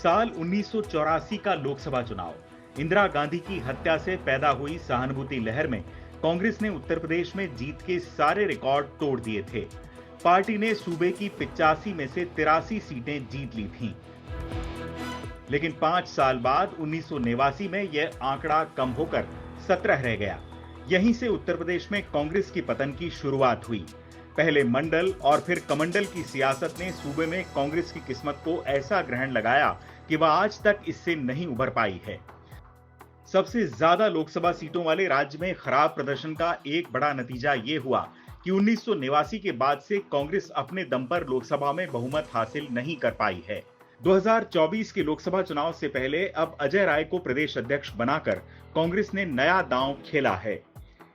साल 1984 का लोकसभा चुनाव। इंदिरा गांधी की हत्या से पैदा हुई सहानुभूति लहर में कांग्रेस ने उत्तर प्रदेश में जीत के सारे रिकॉर्ड तोड़ दिए थे। पार्टी ने सूबे की 85 में से 83 सीटें जीत ली थीं। लेकिन 5 साल बाद 1989 में यह आंकड़ा कम होकर 17 रह गया। यहीं से उत्तर प्रदेश में कांग्रेस की पतन की शुरुआत हुई। पहले मंडल और फिर कमंडल की सियासत ने सूबे में कांग्रेस की किस्मत को ऐसा ग्रहण लगाया कि वह आज तक इससे नहीं उभर पाई है। सबसे ज्यादा लोकसभा सीटों वाले राज्य में खराब प्रदर्शन का एक बड़ा नतीजा यह हुआ कि 1989 के बाद से कांग्रेस अपने दम पर लोकसभा में बहुमत हासिल नहीं कर पाई है। 2024 के लोकसभा चुनाव से पहले अब अजय राय को प्रदेश अध्यक्ष बनाकर कांग्रेस ने नया दांव खेला है।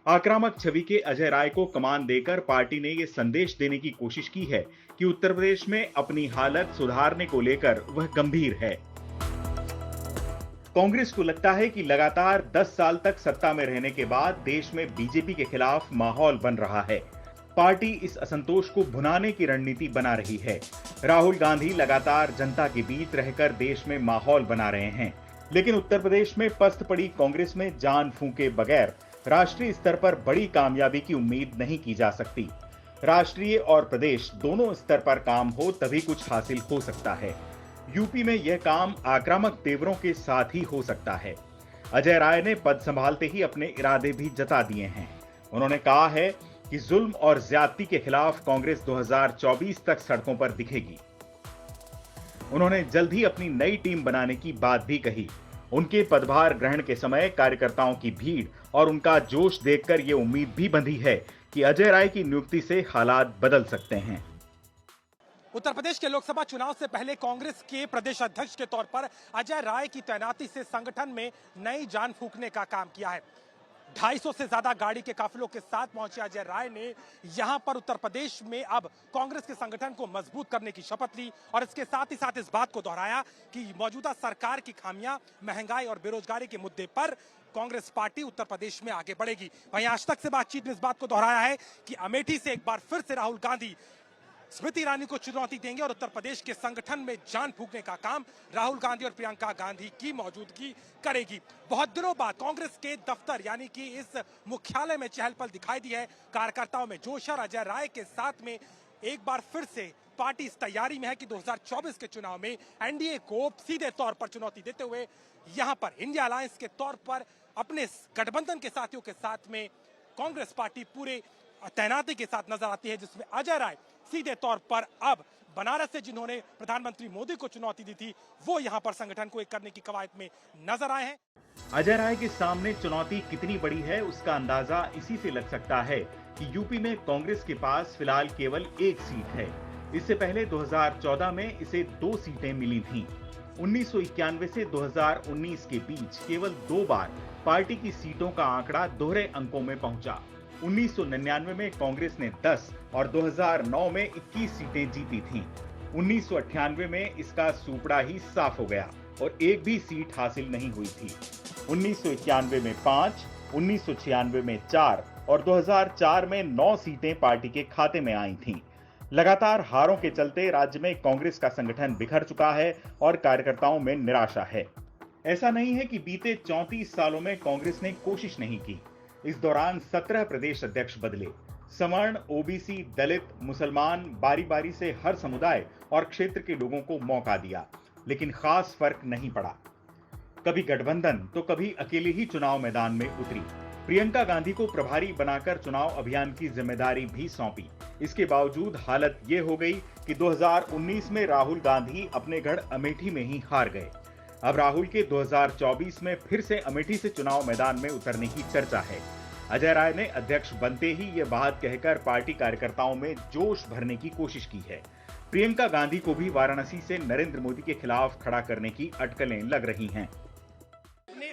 आक्रामक छवि के अजय राय को कमान देकर पार्टी ने यह संदेश देने की कोशिश की है कि उत्तर प्रदेश में अपनी हालत सुधारने को लेकर वह गंभीर है। कांग्रेस को लगता है कि लगातार 10 साल तक सत्ता में रहने के बाद देश में बीजेपी के खिलाफ माहौल बन रहा है। पार्टी इस असंतोष को भुनाने की रणनीति बना रही है। राहुल गांधी लगातार जनता के बीच रहकर देश में माहौल बना रहे हैं, लेकिन उत्तर प्रदेश में पस्त पड़ी कांग्रेस में जान फूंके बगैर राष्ट्रीय स्तर पर बड़ी कामयाबी की उम्मीद नहीं की जा सकती। राष्ट्रीय और प्रदेश दोनों स्तर पर काम हो तभी कुछ हासिल हो सकता है। यूपी में यह काम आक्रामक तेवरों के साथ ही हो सकता है। अजय राय ने पद संभालते ही अपने इरादे भी जता दिए हैं। उन्होंने कहा है कि जुल्म और ज्यादती के खिलाफ कांग्रेस 2024 तक सड़कों पर दिखेगी। उन्होंने जल्द ही अपनी नई टीम बनाने की बात भी कही। उनके पदभार ग्रहण के समय कार्यकर्ताओं की भीड़ और उनका जोश देखकर यह उम्मीद भी बंधी है कि अजय राय की नियुक्ति से हालात बदल सकते हैं। उत्तर प्रदेश के लोकसभा चुनाव से पहले कांग्रेस के प्रदेश अध्यक्ष के तौर पर अजय राय की तैनाती से संगठन में नई जान फूंकने का काम किया है। 250 से ज्यादा गाड़ी के काफिलों के साथ पहुंचे अजय राय ने यहां पर उत्तर प्रदेश में अब कांग्रेस के संगठन को मजबूत करने की शपथ ली और इसके साथ ही साथ इस बात को दोहराया कि मौजूदा सरकार की खामियां, महंगाई और बेरोजगारी के मुद्दे पर कांग्रेस पार्टी उत्तर प्रदेश में आगे बढ़ेगी। वहीं आज तक से बातचीत में इस बात को दोहराया है कि अमेठी से एक बार फिर से राहुल गांधी स्मृति ईरानी को चुनौती देंगे और उत्तर प्रदेश के संगठन में जान फूंकने का काम राहुल गांधी और प्रियंका गांधी की मौजूदगी करेगी। बहुत दिनों बाद कांग्रेस के दफ्तर यानी कि इस मुख्यालय में चहल पहल दिखाई दी है। कार्यकर्ताओं में जोश और अजय राय के साथ में एक बार फिर से पार्टी इस तैयारी में है कि 2024 के चुनाव में एनडीए को सीधे तौर पर चुनौती देते हुए यहां पर इंडिया अलायंस के तौर पर अपने गठबंधन के साथियों के साथ में कांग्रेस पार्टी पूरे तैनाती के साथ नजर आती है, जिसमें अजय राय सीधे तौर पर अब बनारस से जिन्होंने प्रधानमंत्री मोदी को चुनौती दी थी वो यहां पर संगठन को एक करने की कवायद में नजर आए हैं। अजय राय के सामने चुनौती कितनी बड़ी है उसका अंदाजा इसी से लग सकता है कि यूपी में कांग्रेस के पास फिलहाल केवल एक सीट है। इससे पहले 2014 में इसे 2 सीटें मिली थीं। 1991 से 2019 के बीच केवल 2 बार पार्टी की सीटों का आंकड़ा दोहरे अंकों में पहुंचा। 1999 में कांग्रेस ने 10 और 2009 में 21 सीटें जीती थीं। 1998 में इसका सूपड़ा ही साफ हो गया और एक भी सीट हासिल नहीं हुई थी। 1991 में 5, 1996 में 4 और 2004 में 9 सीटें पार्टी के खाते में आई थीं। लगातार हारों के चलते राज्य में कांग्रेस का संगठन बिखर चुका है और कार्यकर्ताओं में निराशा है। ऐसा नहीं है कि बीते 34 सालों में कांग्रेस ने कोशिश नहीं की। इस दौरान 17 प्रदेश अध्यक्ष बदले। सवर्ण, ओबीसी, दलित, मुसलमान, बारी बारी से हर समुदाय और क्षेत्र के लोगों को मौका दिया, लेकिन खास फर्क नहीं पड़ा। कभी गठबंधन तो कभी अकेले ही चुनाव मैदान में उतरी। प्रियंका गांधी को प्रभारी बनाकर चुनाव अभियान की जिम्मेदारी भी सौंपी। इसके बावजूद हालत ये हो गई कि 2019 में राहुल गांधी अपने गढ़ अमेठी में ही हार गए। अब राहुल के 2024 में फिर से अमेठी से चुनाव मैदान में उतरने की चर्चा है। अजय राय ने अध्यक्ष बनते ही ये बात कहकर पार्टी कार्यकर्ताओं में जोश भरने की कोशिश की है। प्रियंका गांधी को भी वाराणसी से नरेंद्र मोदी के खिलाफ खड़ा करने की अटकलें लग रही हैं।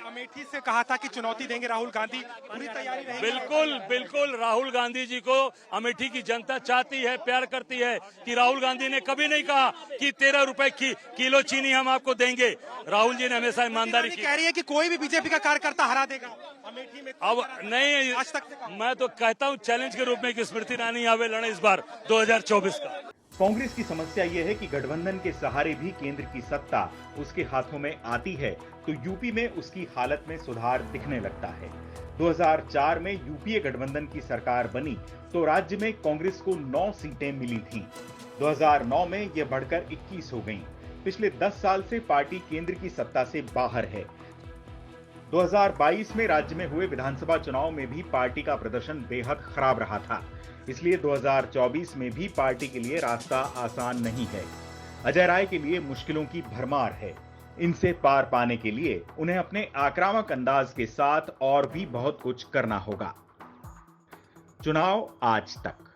अमेठी से कहा था कि चुनौती देंगे राहुल गांधी, पूरी तैयारी रहेगी। बिल्कुल बिल्कुल, राहुल गांधी जी को अमेठी की जनता चाहती है, प्यार करती है। कि राहुल गांधी ने कभी नहीं कहा कि 13 रुपए की किलो चीनी हम आपको देंगे। राहुल जी ने हमेशा ईमानदारी की। कह रही है कि कोई भी बीजेपी का कार्यकर्ता हरा देगा अमेठी में। अब नहीं, आज तक मैं तो कहता हूँ चैलेंज के रूप में कि स्मृति ईरानी आवे लड़े इस बार 2024 का। कांग्रेस की समस्या यह है कि गठबंधन के सहारे भी केंद्र की सत्ता उसके हाथों में आती है तो यूपी में उसकी हालत में सुधार दिखने लगता है। 2004 में यूपीए गठबंधन की सरकार बनी तो राज्य में कांग्रेस को 9 सीटें मिली थीं। 2009 में यह बढ़कर 21 हो गईं। पिछले 10 साल से पार्टी केंद्र की सत्ता से बाहर है। 2022 में राज्य में हुए विधानसभा चुनाव में भी पार्टी का प्रदर्शन बेहद खराब रहा था, इसलिए 2024 में भी पार्टी के लिए रास्ता आसान नहीं है। अजय राय के लिए मुश्किलों की भरमार है। इनसे पार पाने के लिए उन्हें अपने आक्रामक अंदाज के साथ और भी बहुत कुछ करना होगा। चुनाव आज तक।